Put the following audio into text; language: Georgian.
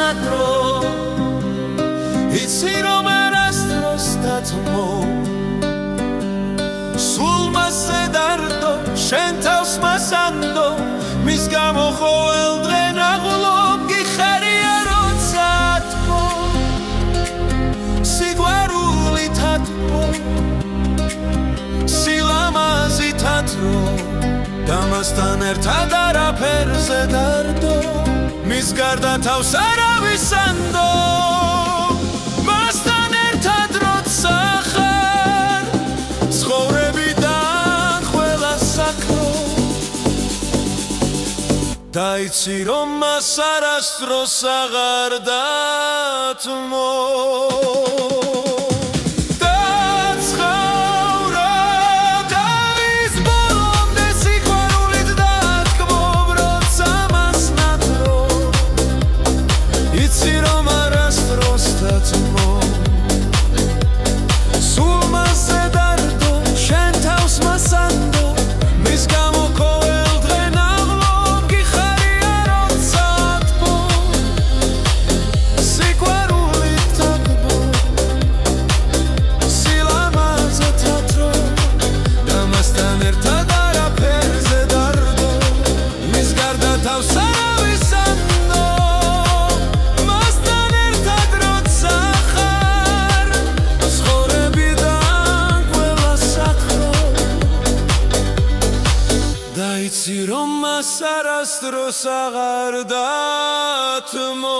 ნადრო იცი რომ არასდროს დათმო სულ მასზე დარდო შენ თავს მასანდო მის გამო ყოველდღე ნაღლობ გიხარია როცა თქო სიყვარული თათბო სილამაზი თათრო დამასთან ერთად არაფერზე დარდო მის გარდა თავს არავის ანდო მასთან ერთად როცა ხარ ცხოვრებიდან ყველა საქრო და იცი რომ მას არასდროს აღარ დათმო იცი რომ მას არასდროს აღარ დათმო